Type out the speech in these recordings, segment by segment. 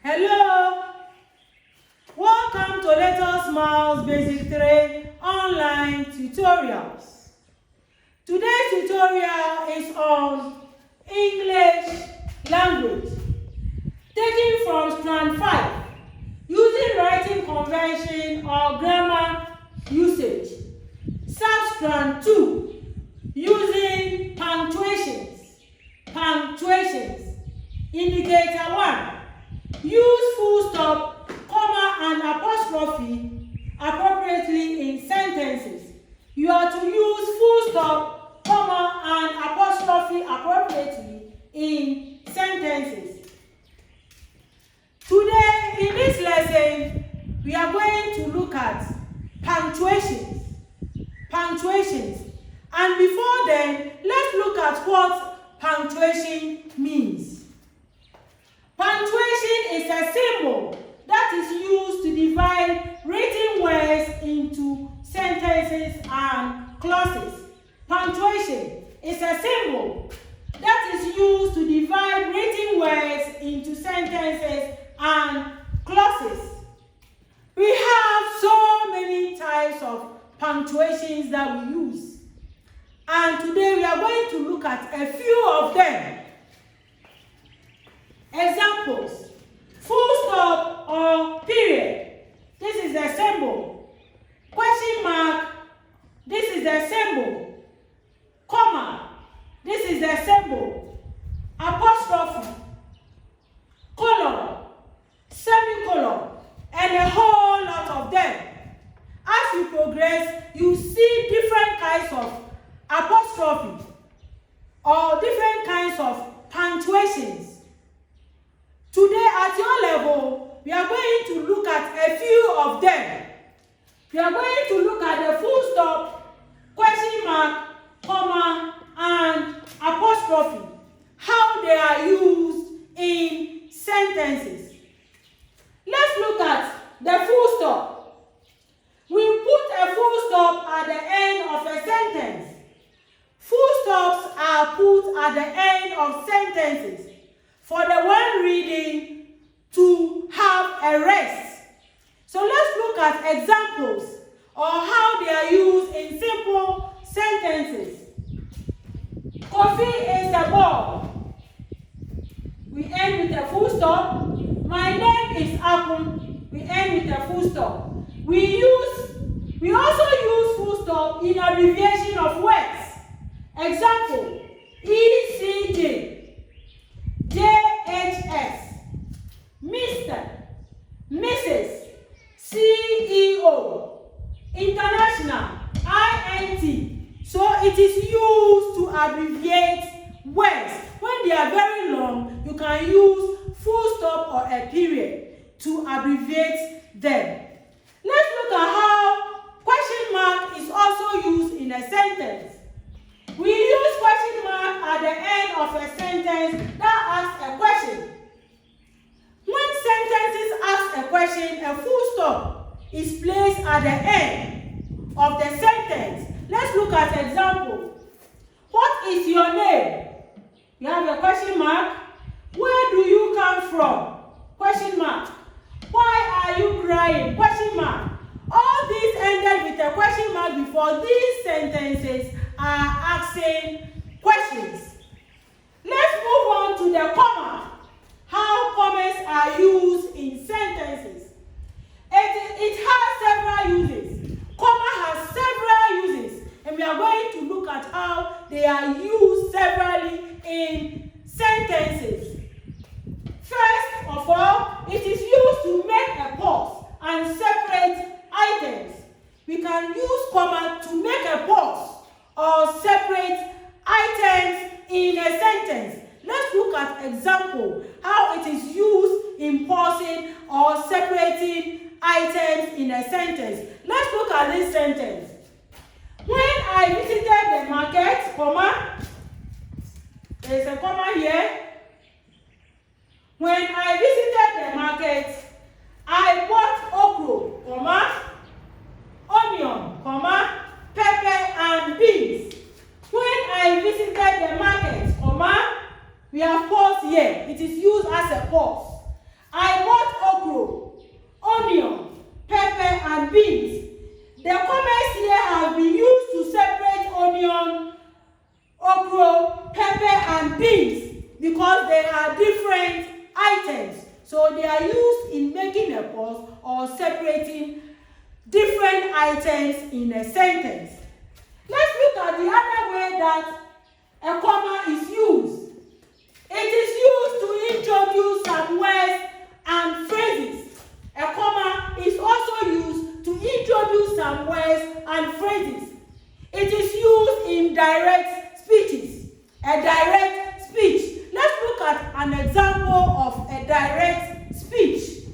Hello, welcome to Let Us Smiles Basic 3 online tutorials. Today's tutorial is on English language, taken from strand 5, using writing convention or grammar usage. Substrand 2, using punctuations. Indicator 1, use full stop, comma and apostrophe appropriately in sentences. You are to use full stop, comma and apostrophe appropriately in sentences. Today, in this lesson, we are going to look at punctuations. And before then, let's look at what punctuation means. Punctuation is a symbol that is used to divide written words into sentences and clauses. Punctuation is a symbol that is used to divide written words into sentences and clauses. We have so many types of punctuations that we use, and today we are going to look at a few of them. Examples: full stop or period. This is the symbol. Question mark. This is the symbol. Comma. This is the symbol. Apostrophe. Colon. Semicolon. And a whole lot of them. As you progress, you see different kinds of apostrophe or different kinds of punctuations. Today, at your level, we are going to look at a few of them. We are going to look at the full stop, question mark, comma, and apostrophe, how they are used in sentences. Let's look at the full stop. We put a full stop at the end of a sentence. Full stops are put at the end of sentences for the one reading to have a rest. So let's look at examples or how they are used in simple sentences. Coffee is a ball. We end with a full stop. My name is Apple. We end with a full stop. We also use full stop in abbreviation of words. Example: ECJ, JHS, Mr., Mrs., CEO, International, INT. So it is used to abbreviate words. When they are very long, you can use full stop or a period to abbreviate them. Let's look at how question mark is also used in a sentence. We use question mark at the end of a sentence that asks a question. When sentences ask a question, a full stop is placed at the end of the sentence. Let's look at example. What is your name? You have a question mark. Where do you come from? Question mark. Why are you crying? Question mark. All these ended with a question mark before these sentences are asking questions. Let's move on to the comma. How commas are used in sentences. It has several uses. Comma has several uses, and we are going to look at how they are used severally in sentences. First of all, it is used to make a pause and separate items. We can use comma to make a pause or separate items in a sentence. Let's look at example, how it is used in pausing or separating items in a sentence. Let's look at this sentence. When I visited the market, comma, there is a comma here. When I visited the market, I bought okra, comma, onion, comma, pepper and beans. When I visited the market, comma, we have pause here. It is used as a pause. I bought So they are used in making a pause or separating different items in a sentence. Let's look at the other way that a comma is used. It is used to introduce some words and phrases. A comma is also used to introduce some words and phrases. It is used in direct speeches. A direct speech. Let's look at an example of a direct speech.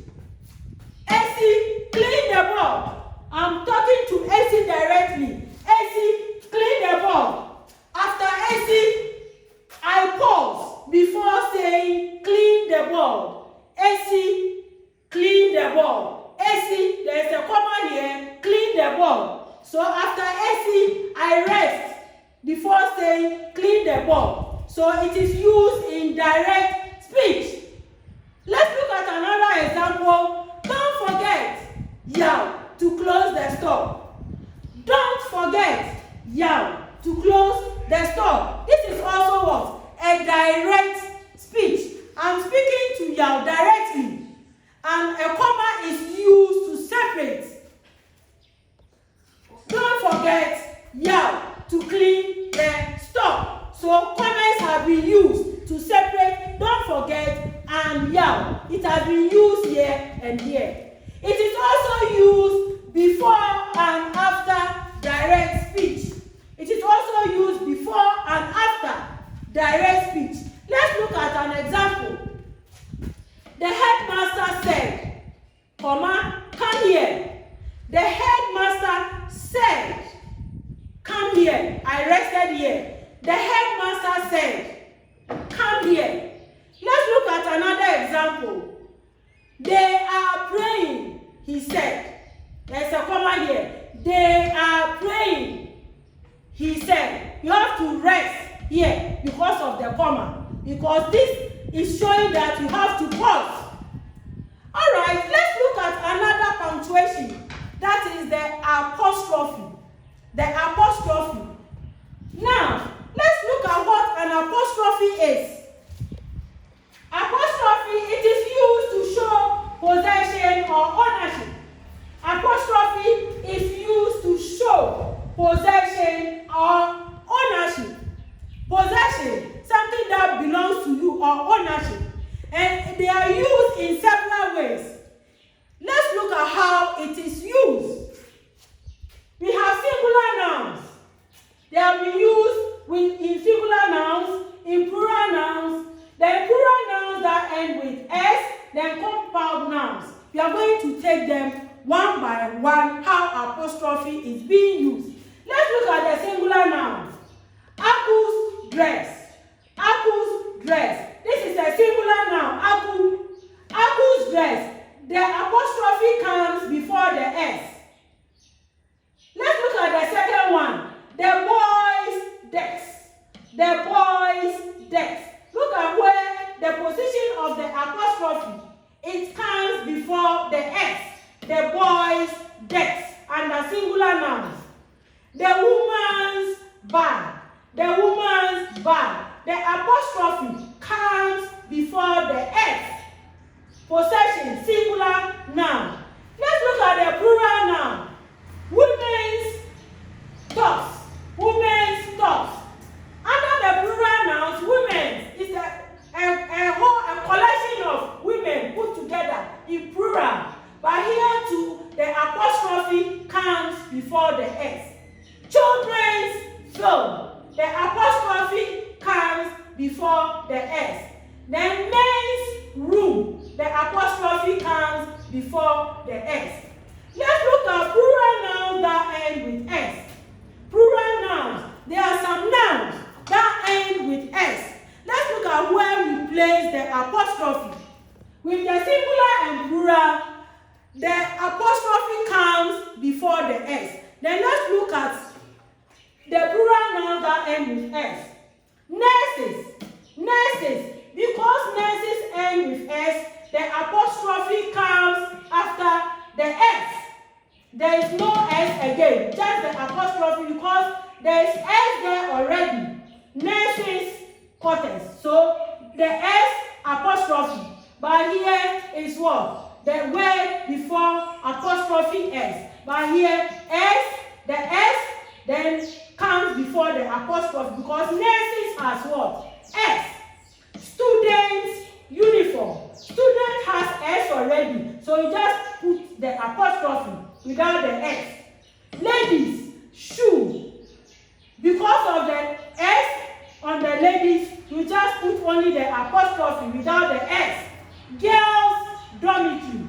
Essie, clean the board. I'm talking to Essie directly. Essie, clean the board. After Essie, I pause before saying clean the board. Essie, clean the board. Essie, there is a comma here, clean the board. So after Essie, I rest before saying clean the board. So it is used in direct speech. Let's look at another example. Don't forget, yell, to close the store. Don't forget, yell, to close the store. This is also what? A direct speech. I'm speaking to yell directly, and a comma is used to separate. Don't forget, yell, to clean the store. So commas have been used to separate don't forget and yell. It has been used here and here. It is also used before and after direct speech. It is also used before and after direct speech. Let's look at an example. The headmaster said, comma, come here. The headmaster said, come here. I rested here. The headmaster said, come here. Let's look at another example. They are praying, he said. There's a comma here. They are praying, he said. You have to rest here because of the comma. Because this is showing that you have to pause. Alright, let's look at another punctuation. That is the apostrophe. The apostrophe. Now, let's look at what an apostrophe is. Apostrophe, it is used to show possession or ownership. Apostrophe is used to show possession or ownership. Possession, something that belongs to you, or ownership. And they are used in several ways. Let's look at how it is used. We have singular nouns. They have been used in singular nouns, in plural nouns, then plural nouns that end with S, then compound nouns. We are going to take them one by one, how apostrophe is being used. Let's look at the singular nouns. Aku's dress. Aku's dress. This is a singular noun. Aku's dress. The apostrophe comes before the S. Let's look at the second one. The boys' desk. The boys' desk. Look at where the position of the apostrophe. It comes before the S. The boys' desk. And the singular nouns. The woman's bag. The woman's bag. The apostrophe comes before the S. Possession, singular noun. Let's look at the plural noun. Women's tops. Women's tops. Under the plural nouns, women is a collection of women put together in plural. But here too, the apostrophe comes before the S. Children's film. The apostrophe comes before the S. Then men's room. The apostrophe comes before the S. Let's look at plural nouns that end with S. Plural nouns. There are some nouns that end with S. Let's look at where we place the apostrophe. With the singular and plural, the apostrophe comes before the S. Then let's look at the plural nouns that end with S. Nurses. Nurses. Because nurses end with S, the apostrophe comes after the S. There is no S again, just the apostrophe because there is S there already. Nurses quarters. So the S apostrophe. But here is what? The word before apostrophe S. But here, the S then comes before the apostrophe because nurses has what? S. Students uniform. Student has S already, so you just put the apostrophe without the S. Ladies, shoe. Because of the S on the ladies, you just put only the apostrophe without the S. Girls, dormitory.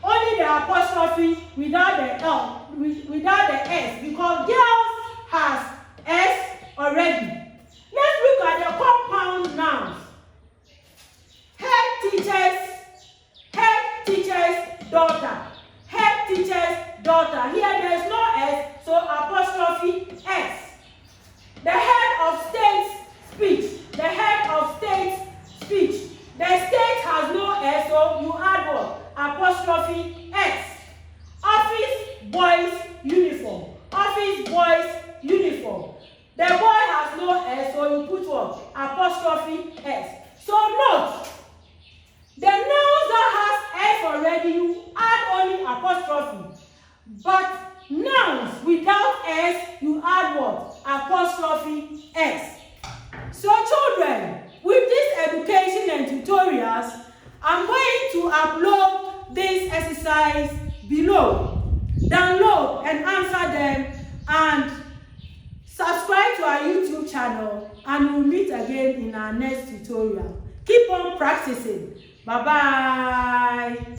Only the apostrophe without the L, without the S, because girls has S already. Let's look at the compound nouns. Head teacher's daughter. Head teacher's daughter. Here there is no S, so apostrophe S. The head of state's speech. The head of state's speech. The state has no S, so you add what? Apostrophe S. Office boys uniform. Office boys uniform. The boy has no S, so you put what? Apostrophe S. So note, the nouns that has S already, you add only apostrophe. But nouns without S, you add what? Apostrophe S. So children, with this education and tutorials, I'm going to upload this exercise below. Download and answer them and subscribe to our YouTube channel, and we'll meet again in our next tutorial. Keep on practicing. Bye-bye.